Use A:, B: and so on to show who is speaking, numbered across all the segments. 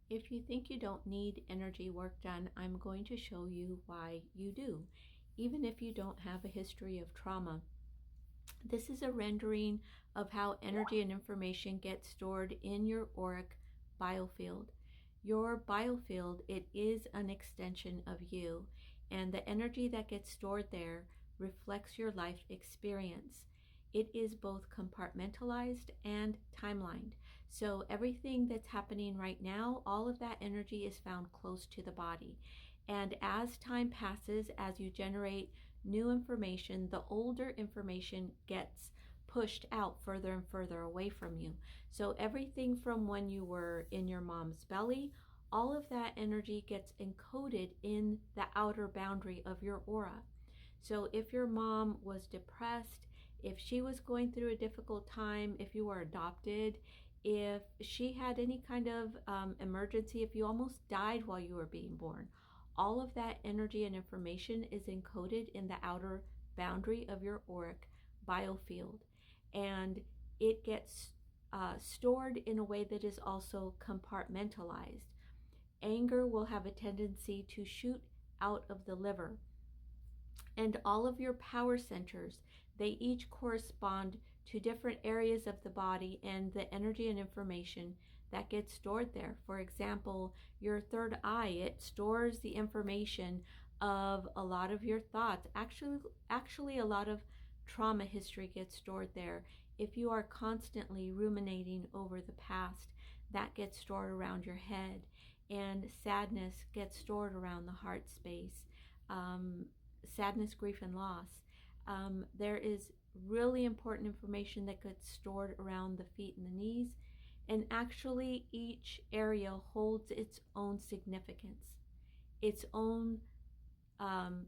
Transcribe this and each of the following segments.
A: If you think you don't need energy work done, I'm going to show you why you do, even if you don't have a history of trauma. This is a rendering of how energy and information get stored in your auric biofield. Your biofield, it is an extension of you, and the energy that gets stored there reflects your life experience. It is both compartmentalized and timelined. So everything that's happening right now, all of that energy is found close to the body. And as time passes, as you generate new information, the older information gets pushed out further and further away from you. So everything from when you were in your mom's belly, all of that energy gets encoded in the outer boundary of your aura. So if your mom was depressed, if she was going through a difficult time, if you were adopted, if she had any kind of emergency, if you almost died while you were being born, all of that energy and information is encoded in the outer boundary of your auric biofield. And it gets stored in a way that is also compartmentalized. Anger will have a tendency to shoot out of the liver. And all of your power centers, they each correspond to different areas of the body and the energy and information that gets stored there. For example, your third eye, it stores the information of a lot of your thoughts. Actually a lot of trauma history gets stored there. If you are constantly ruminating over the past, that gets stored around your head. And sadness gets stored around the heart space. Sadness, grief, and loss. There is really important information that gets stored around the feet and the knees. And actually, each area holds its own significance, its own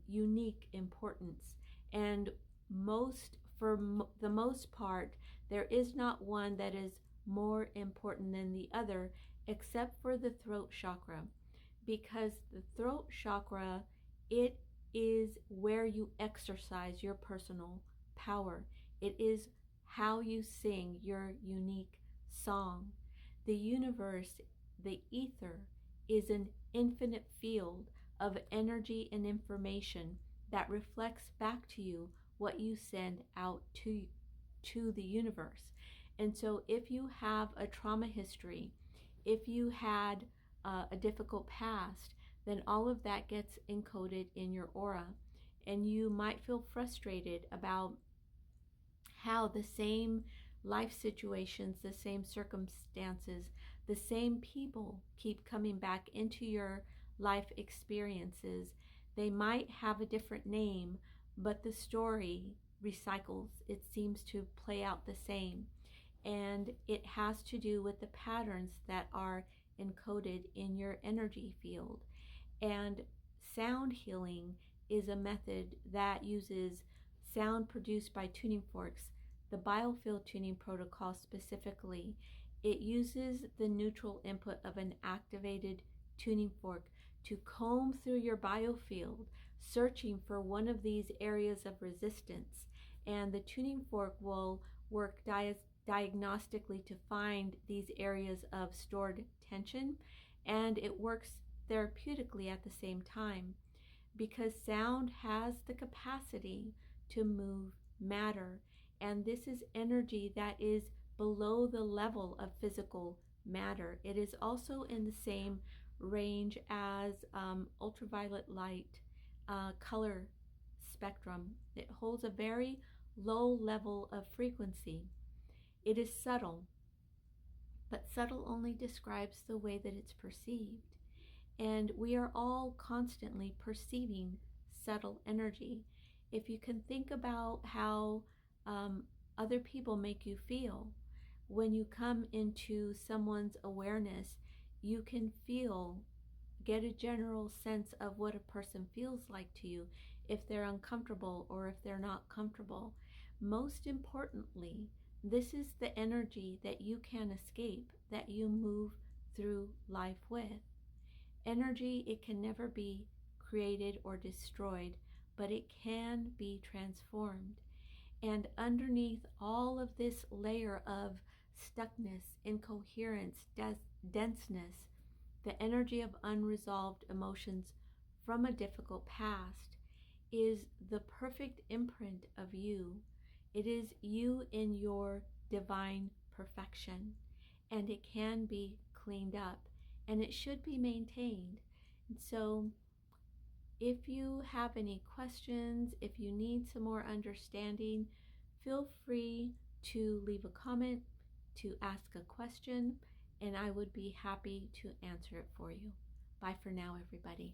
A: unique importance. And the most part, there is not one that is more important than the other, except for the throat chakra. Because the throat chakra, it is where you exercise your personal power. It is how you sing your unique song. The universe, the ether, is an infinite field of energy and information that reflects back to you what you send out to the universe. And so if you have a trauma history, if you had a difficult past, then all of that gets encoded in your aura. And you might feel frustrated about how the same life situations, the same circumstances, the same people keep coming back into your life experiences. They might have a different name, but the story recycles. It seems to play out the same. And it has to do with the patterns that are encoded in your energy field. And sound healing is a method that uses sound produced by tuning forks, the Biofield tuning protocol specifically. It uses the neutral input of an activated tuning fork to comb through your biofield, searching for one of these areas of resistance. And the tuning fork will work diagnostically to find these areas of stored tension, and it works therapeutically at the same time, because sound has the capacity to move matter, and this is energy that is below the level of physical matter. It is also in the same range as ultraviolet light color spectrum. It holds a very low level of frequency. It is subtle, but subtle only describes the way that it's perceived. And we are all constantly perceiving subtle energy. If you can think about how other people make you feel, when you come into someone's awareness, you can get a general sense of what a person feels like to you, if they're uncomfortable or if they're not comfortable. Most importantly, this is the energy that you can escape, that you move through life with. Energy, it can never be created or destroyed, but it can be transformed. And underneath all of this layer of stuckness, incoherence, denseness, The energy of unresolved emotions from a difficult past is the perfect imprint of you. It is you in your divine perfection, and it can be cleaned up, and it should be maintained. And so if you have any questions, if you need some more understanding, feel free to leave a comment, to ask a question, and I would be happy to answer it for you. Bye for now, everybody.